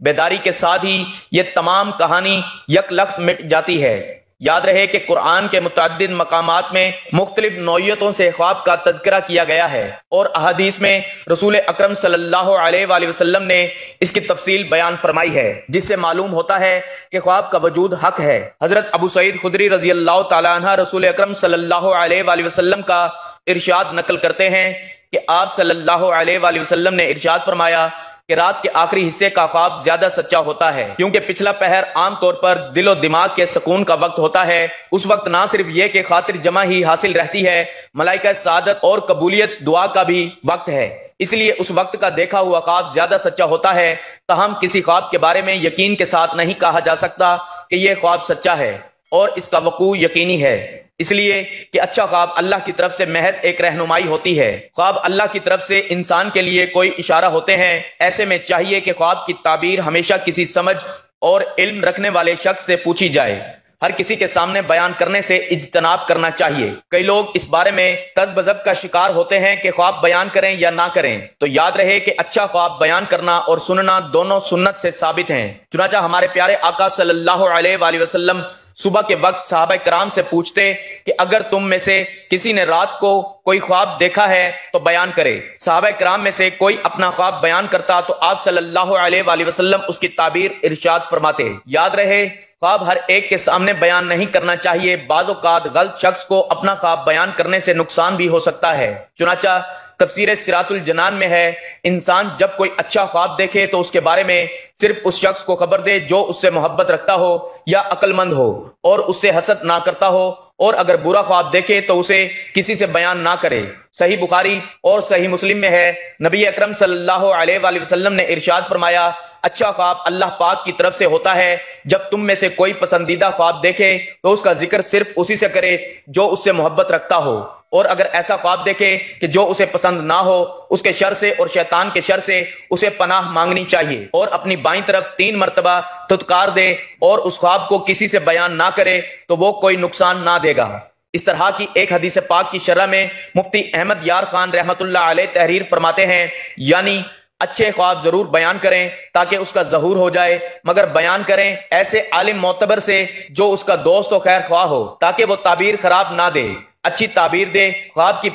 بیداری کے ساتھ ہی یہ تمام کہانی یک لخت مٹ جاتی ہے۔ یاد رہے کہ قرآن کے متعدد مقامات میں مختلف نوعیتوں سے خواب کا تذکرہ کیا گیا ہے، اور احادیث میں رسول اکرم صلی اللہ علیہ وآلہ وسلم نے اس کی تفصیل بیان فرمائی ہے، جس سے معلوم ہوتا ہے کہ خواب کا وجود حق ہے۔ حضرت ابو سعید خدری رضی اللہ تعالیٰ عنہ رسول اکرم صلی اللہ علیہ وآلہ وسلم کا ارشاد نقل کرتے ہیں کہ آپ صلی اللہ علیہ وآلہ وسلم نے ارشاد فرمایا کہ رات کے آخری حصے کا خواب زیادہ سچا ہوتا ہے، کیونکہ پچھلا پہر عام طور پر دل و دماغ کے سکون کا وقت ہوتا ہے۔ اس وقت نہ صرف یہ کہ خاطر جمع ہی حاصل رہتی ہے، ملائکہ سعادت اور قبولیت دعا کا بھی وقت ہے، اس لیے اس وقت کا دیکھا ہوا خواب زیادہ سچا ہوتا ہے۔ تاہم کسی خواب کے بارے میں یقین کے ساتھ نہیں کہا جا سکتا کہ یہ خواب سچا ہے اور اس کا وقوع یقینی ہے، اس لیے کہ اچھا خواب اللہ کی طرف سے محض ایک رہنمائی ہوتی ہے۔ خواب اللہ کی طرف سے انسان کے لیے کوئی اشارہ ہوتے ہیں، ایسے میں چاہیے کہ خواب کی تعبیر ہمیشہ کسی سمجھ اور علم رکھنے والے شخص سے پوچھی جائے، ہر کسی کے سامنے بیان کرنے سے اجتناب کرنا چاہیے۔ کئی لوگ اس بارے میں تذبذب کا شکار ہوتے ہیں کہ خواب بیان کریں یا نہ کریں، تو یاد رہے کہ اچھا خواب بیان کرنا اور سننا دونوں سنت سے ثابت ہیں۔ چنانچہ ہمارے پیارے آقا صلی اللہ علیہ وآلہ وسلم صبح کے وقت صحابہ کرام سے پوچھتے کہ اگر تم میں سے کسی نے رات کو کوئی خواب دیکھا ہے تو بیان کرے۔ صحابہ کرام میں سے کوئی اپنا خواب بیان کرتا تو آپ صلی اللہ علیہ وآلہ وسلم اس کی تعبیر ارشاد فرماتے۔ یاد رہے خواب ہر ایک کے سامنے بیان نہیں کرنا چاہیے، بعض اوقات غلط شخص کو اپنا خواب بیان کرنے سے نقصان بھی ہو سکتا ہے۔ چنانچہ تفسیر صراط الجنان میں ہے، انسان جب کوئی اچھا خواب دیکھے تو اس کے بارے میں صرف اس شخص کو خبر دے جو اس سے محبت رکھتا ہو یا عقل مند ہو اور اس سے حسد نہ کرتا ہو، اور اگر برا خواب دیکھے تو اسے کسی سے بیان نہ کرے۔ صحیح بخاری اور صحیح مسلم میں ہے، نبی اکرم صلی اللہ علیہ وآلہ وسلم نے ارشاد فرمایا، اچھا خواب اللہ پاک کی طرف سے ہوتا ہے، جب تم میں سے کوئی پسندیدہ خواب دیکھے تو اس کا ذکر صرف اسی سے کرے جو اس سے محبت رکھتا ہو، اور اگر ایسا خواب دیکھے کہ جو اسے پسند نہ ہو، اس کے شر سے اور شیطان کے شر سے اسے پناہ مانگنی چاہیے، اور اپنی بائیں طرف 3 مرتبہ تھتکار دے اور اس خواب کو کسی سے بیان نہ کرے تو وہ کوئی نقصان نہ دے گا۔ اس طرح کی ایک حدیث پاک کی شرح میں مفتی احمد یار خان رحمت اللہ علیہ تحریر فرماتے ہیں، یعنی اچھے خواب ضرور بیان کریں تاکہ اس کا ظہور ہو جائے، مگر بیان کریں ایسے عالم معتبر سے جو اس کا دوست و خیر خواہ ہو، تاکہ وہ تعبیر خراب نہ دے، اچھی تعبیر دے۔ خواب کی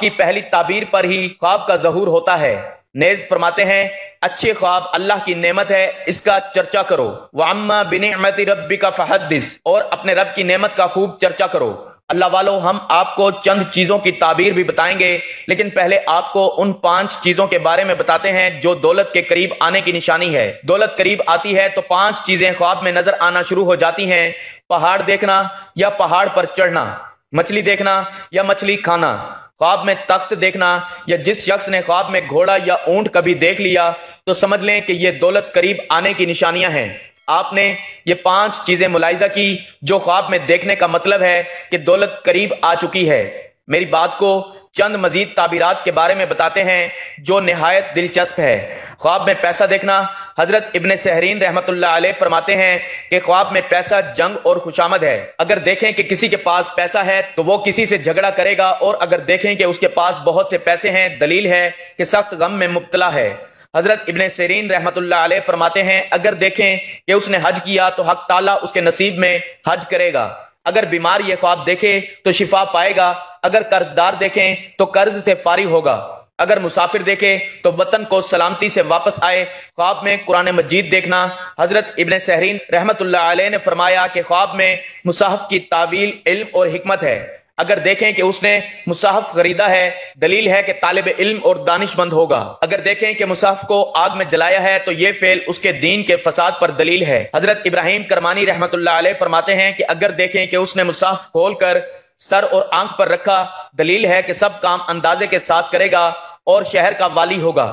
پہلی تعبیر پر ہی خواب کا ظہور ہوتا ہے۔ نیز فرماتے ہیں، اچھے خواب اللہ کی نعمت ہے، اس کا چرچا کرو۔ وَعَمَّا بِنِعْمَةِ رَبِّكَ فَحَدِّثْ، اور اپنے رب کی نعمت کا خوب چرچا کرو۔ اللہ والو، ہم آپ کو چند چیزوں کی تعبیر بھی بتائیں گے، لیکن پہلے آپ کو ان 5 چیزوں کے بارے میں بتاتے ہیں جو دولت کے قریب آنے کی نشانی ہے۔ دولت قریب آتی ہے تو 5 چیزیں خواب میں نظر آنا شروع ہو جاتی ہیں: پہاڑ دیکھنا یا پہاڑ پر چڑھنا، مچھلی دیکھنا یا مچھلی کھانا، خواب میں تخت دیکھنا، یا جس شخص نے خواب میں گھوڑا یا اونٹ کبھی دیکھ لیا تو سمجھ لیں کہ یہ دولت قریب آنے کی نشانیاں ہیں۔ آپ نے یہ 5 چیزیں ملاحظہ کی جو خواب میں دیکھنے کا مطلب ہے کہ دولت قریب آ چکی ہے۔ میری بات کو چند مزید تعبیرات کے بارے میں بتاتے ہیں جو نہایت دلچسپ ہے۔ خواب میں پیسہ دیکھنا، حضرت ابن سہرین رحمت اللہ علیہ فرماتے ہیں کہ خواب میں پیسہ جنگ اور خوشامد ہے۔ اگر دیکھیں کہ کسی کے پاس پیسہ ہے تو وہ کسی سے جھگڑا کرے گا، اور اگر دیکھیں کہ اس کے پاس بہت سے پیسے ہیں، دلیل ہے کہ سخت غم میں مبتلا ہے۔ حضرت ابن سیرین رحمت اللہ علیہ فرماتے ہیں، اگر دیکھیں کہ اس نے حج کیا تو حق تعالیٰ اس کے نصیب میں حج کرے گا۔ اگر بیمار یہ خواب دیکھے تو شفا پائے گا، اگر قرض دار دیکھیں تو قرض سے فارغ ہوگا، اگر مسافر دیکھے تو وطن کو سلامتی سے واپس آئے۔ خواب میں قرآن مجید دیکھنا، حضرت ابن سہرین رحمت اللہ علیہ نے فرمایا کہ خواب میں مصحف کی تعویل علم اور حکمت ہے۔ اگر دیکھیں کہ اس نے مصحف خریدا ہے، دلیل ہے کہ طالب علم اور دانش مند ہوگا۔ اگر دیکھیں کہ مصحف کو آگ میں جلایا ہے تو یہ فعل اس کے دین کے فساد پر دلیل ہے۔ حضرت ابراہیم کرمانی رحمت اللہ علیہ فرماتے ہیں کہ اگر دیکھیں کہ اس نے مصحف کھول کر سر اور آنکھ پر رکھا، دلیل ہے کہ سب کام اندازے کے ساتھ کرے گا اور شہر کا والی ہوگا۔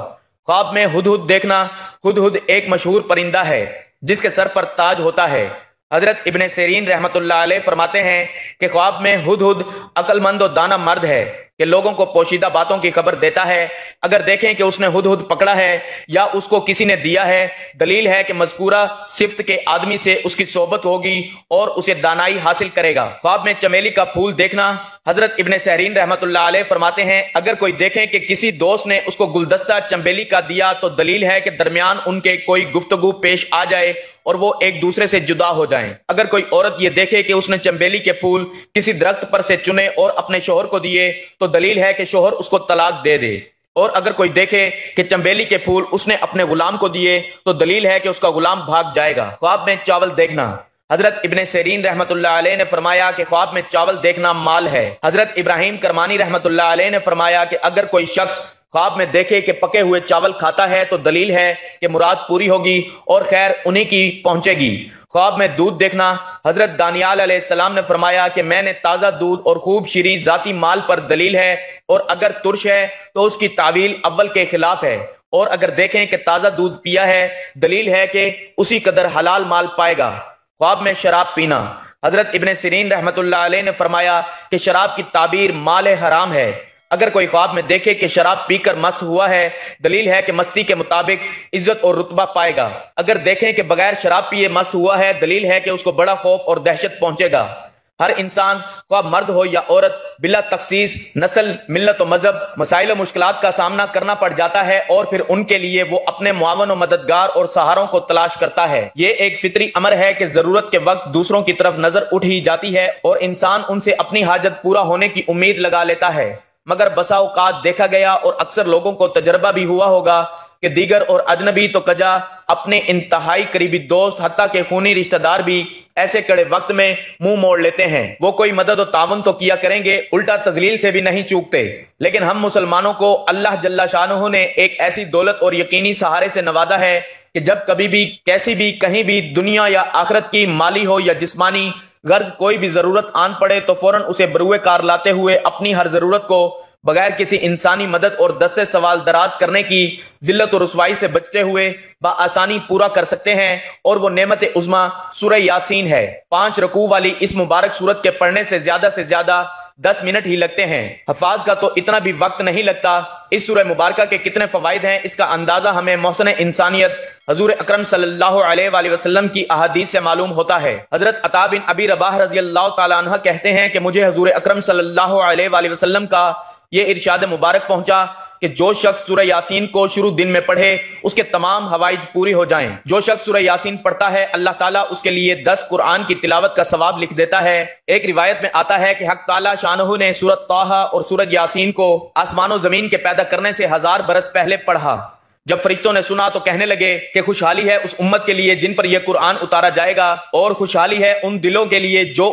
خواب میں ہدہد دیکھنا، ہدہد ایک مشہور پرندہ ہے جس کے سر پر تاج ہوتا ہے۔ حضرت ابن سیرین رحمت اللہ علیہ فرماتے ہیں کہ خواب میں ہدہد عقل مند و دانا مرد ہے کہ لوگوں کو پوشیدہ باتوں کی خبر دیتا ہے۔ اگر دیکھیں کہ اس نے ہدہد پکڑا ہے یا اس کو کسی نے دیا ہے، دلیل ہے کہ مذکورہ صفت کے آدمی سے اس کی صحبت ہوگی اور اسے دانائی حاصل کرے گا۔ خواب میں چمیلی کا پھول دیکھنا، حضرت ابن سیرین رحمت اللہ علیہ فرماتے ہیں اگر کوئی دیکھیں کہ کسی دوست نے اس کو گلدستہ چنبیلی کا دیا تو دلیل ہے کہ درمیان ان کے کوئی گفتگو پیش آ جائے اور وہ ایک دوسرے سے جدا ہو جائیں۔ اگر کوئی عورت یہ دیکھے کہ اس نے چنبیلی کے پھول کسی درخت پر سے چنے اور اپنے شوہر کو دیے تو دلیل ہے کہ شوہر اس کو طلاق دے دے، اور اگر کوئی دیکھے کہ چنبیلی کے پھول اس نے اپنے غلام کو دیے تو دلیل ہے کہ اس کا غلام بھاگ جائے گا۔ خواب میں چاول دیکھنا۔ حضرت ابن سیرین رحمت اللہ علیہ نے فرمایا کہ خواب میں چاول دیکھنا مال ہے۔ حضرت ابراہیم کرمانی رحمت اللہ علیہ نے فرمایا کہ اگر کوئی شخص خواب میں دیکھے کہ پکے ہوئے چاول کھاتا ہے تو دلیل ہے کہ مراد پوری ہوگی اور خیر انہی کی پہنچے گی۔ خواب میں دودھ دیکھنا۔ حضرت دانیال علیہ السلام نے فرمایا کہ میں نے تازہ دودھ اور خوب شیریں ذاتی مال پر دلیل ہے، اور اگر ترش ہے تو اس کی تعویل اول کے خلاف ہے، اور اگر دیکھیں کہ تازہ دودھ پیا ہے دلیل ہے کہ اسی قدر حلال مال پائے گا۔ خواب میں شراب پینا۔ حضرت ابن سیرین رحمت اللہ علیہ نے فرمایا کہ شراب کی تعبیر مال حرام ہے۔ اگر کوئی خواب میں دیکھے کہ شراب پی کر مست ہوا ہے دلیل ہے کہ مستی کے مطابق عزت اور رتبہ پائے گا۔ اگر دیکھیں کہ بغیر شراب پیے مست ہوا ہے دلیل ہے کہ اس کو بڑا خوف اور دہشت پہنچے گا۔ ہر انسان خواہ مرد ہو یا عورت بلا تخصیص نسل، ملت و مذہب مسائل و مشکلات کا سامنا کرنا پڑ جاتا ہے، اور پھر ان کے لیے وہ اپنے معاون و مددگار اور سہاروں کو تلاش کرتا ہے۔ یہ ایک فطری امر ہے کہ ضرورت کے وقت دوسروں کی طرف نظر اٹھ ہی جاتی ہے اور انسان ان سے اپنی حاجت پورا ہونے کی امید لگا لیتا ہے، مگر بسا اوقات دیکھا گیا اور اکثر لوگوں کو تجربہ بھی ہوا ہوگا کہ دیگر اور اجنبی تو کجا اپنے انتہائی قریبی دوست حتیٰ کہ خونی رشتہ دار بھی ایسے کڑے وقت میں منہ موڑ لیتے ہیں۔ وہ کوئی مدد و تعاون تو کیا کریں گے، الٹا تذلیل سے بھی نہیں چوکتے۔ لیکن ہم مسلمانوں کو اللہ جل شانہ نے ایک ایسی دولت اور یقینی سہارے سے نوازا ہے کہ جب کبھی بھی کیسی بھی کہیں بھی دنیا یا آخرت کی مالی ہو یا جسمانی غرض کوئی بھی ضرورت آن پڑے تو فوراً اسے بروئے کار لاتے ہوئے اپنی ہر ضرورت کو بغیر کسی انسانی مدد اور دستے سوال دراز کرنے کی ذلت و رسوائی سے بچتے ہوئے بآسانی پورا کر سکتے ہیں، اور وہ نعمت عظمیٰ سورہ یاسین ہے۔ 5 رکوع والی اس مبارک سورت کے پڑھنے سے زیادہ 10 منٹ ہی لگتے ہیں۔ حفاظ کا تو اتنا بھی وقت نہیں لگتا۔ اس سورہ مبارکہ کے کتنے فوائد ہیں اس کا اندازہ ہمیں محسن انسانیت حضور اکرم صلی اللہ علیہ وآلہ وسلم کی احادیث سے معلوم ہوتا ہے۔ حضرت عطا بن ابی رباح رضی اللہ تعالیٰ عنہ کہتے ہیں کہ مجھے حضور اکرم صلی اللہ علیہ وآلہ وسلم کا یہ ارشاد مبارک پہنچا کہ جو شخص سورہ یاسین کو شروع دن میں پڑھے اس کے تمام حوائج پوری ہو جائیں۔ جو شخص سورہ یاسین پڑھتا ہے اللہ تعالیٰ اس کے لیے 10 قرآن کی تلاوت کا ثواب لکھ دیتا ہے۔ ایک روایت میں آتا ہے کہ حق تعالیٰ شانہ نے سورۃ طٰہٰ اور سورۃ یاسین کو آسمان و زمین کے پیدا کرنے سے 1000 برس پہلے پڑھا۔ جب فرشتوں نے سنا تو کہنے لگے کہ خوشحالی ہے اس امت کے لیے جن پر یہ قرآن اتارا جائے گا، اور خوشحالی ہے ان دلوں کے لیے جو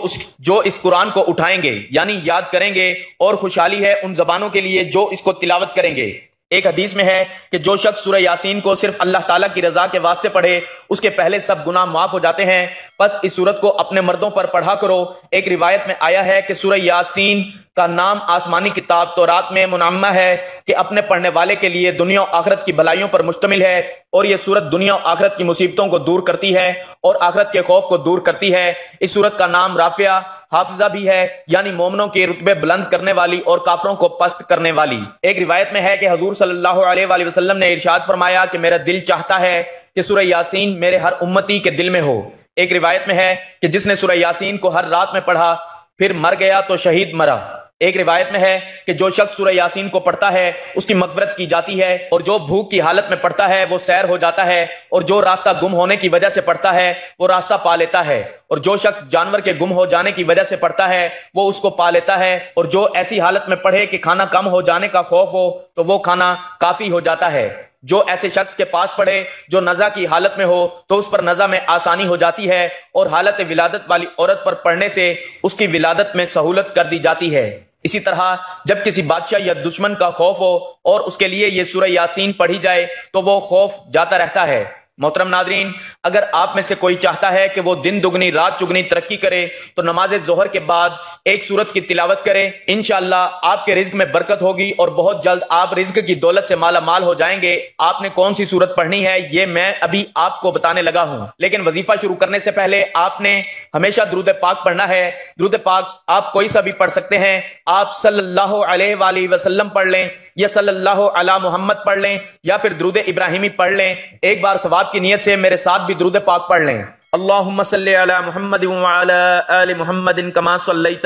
اس قرآن کو اٹھائیں گے یعنی یاد کریں گے، اور خوشحالی ہے ان زبانوں کے لیے جو اس کو تلاوت کریں گے۔ ایک حدیث میں ہے کہ جو شخص سورہ یاسین کو صرف اللہ تعالیٰ کی رضا کے واسطے پڑھے اس کے پہلے سب گناہ معاف ہو جاتے ہیں، بس اس سورت کو اپنے مردوں پر پڑھا کرو۔ ایک روایت میں آیا ہے کہ سورہ یاسین کا نام آسمانی کتاب تورات میں منعمہ ہے کہ اپنے پڑھنے والے کے لیے دنیا و آخرت کی بھلائیوں پر مشتمل ہے، اور یہ سورت دنیا و آخرت کی مصیبتوں کو دور کرتی ہے اور آخرت کے خوف کو دور کرتی ہے۔ اس سورت کا نام رافعہ حافظہ بھی ہے، یعنی مومنوں کے رتبے بلند کرنے والی اور کافروں کو پست کرنے والی۔ ایک روایت میں ہے کہ حضور صلی اللہ علیہ وآلہ وسلم نے ارشاد فرمایا کہ میرا دل چاہتا ہے کہ سورہ یاسین میرے ہر امتی کے دل میں ہو۔ ایک روایت میں ہے کہ جس نے سورہ یاسین کو ہر رات میں پڑھا پھر مر گیا تو شہید مرا۔ ایک روایت میں ہے کہ جو شخص سورہ یاسین کو پڑھتا ہے اس کی مغفرت کی جاتی ہے، اور جو بھوک کی حالت میں پڑھتا ہے وہ سیر ہو جاتا ہے، اور جو راستہ گم ہونے کی وجہ سے پڑھتا ہے وہ راستہ پا لیتا ہے، اور جو شخص جانور کے گم ہو جانے کی وجہ سے پڑھتا ہے وہ اس کو پا لیتا ہے، اور جو ایسی حالت میں پڑھے کہ کھانا کم ہو جانے کا خوف ہو تو وہ کھانا کافی ہو جاتا ہے۔ جو ایسے شخص کے پاس پڑھے جو نزا کی حالت میں ہو تو اس پر نزا میں آسانی ہو جاتی ہے، اور حالت ولادت والی عورت پر پڑھنے سے اس کی ولادت میں سہولت کر دی جاتی ہے۔ اسی طرح جب کسی بادشاہ یا دشمن کا خوف ہو اور اس کے لیے یہ سورہ یاسین پڑھی جائے تو وہ خوف جاتا رہتا ہے۔ محترم ناظرین، اگر آپ میں سے کوئی چاہتا ہے کہ وہ دن دگنی رات چگنی ترقی کرے تو نماز ظہر کے بعد ایک سورت کی تلاوت کرے، انشاءاللہ آپ کے رزق میں برکت ہوگی اور بہت جلد آپ رزق کی دولت سے مالا مال ہو جائیں گے۔ آپ نے کون سی سورت پڑھنی ہے یہ میں ابھی آپ کو بتانے لگا ہوں، لیکن وظیفہ شروع کرنے سے پہلے آپ نے ہمیشہ درود پاک پڑھنا ہے۔ درود پاک آپ کوئی سا بھی پڑھ سکتے ہیں، آپ صلی اللہ علیہ وآلہ وسلم پڑھ لیں یا صلی اللہ علی محمد پڑھ لیں یا پھر درود ابراہیمی پڑھ لیں۔ ایک بار ثواب کی نیت سے میرے ساتھ بھی درود پاک پڑھ لیں۔ اللہم صلی علی محمد وعلی آل محمد کما صلیت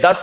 10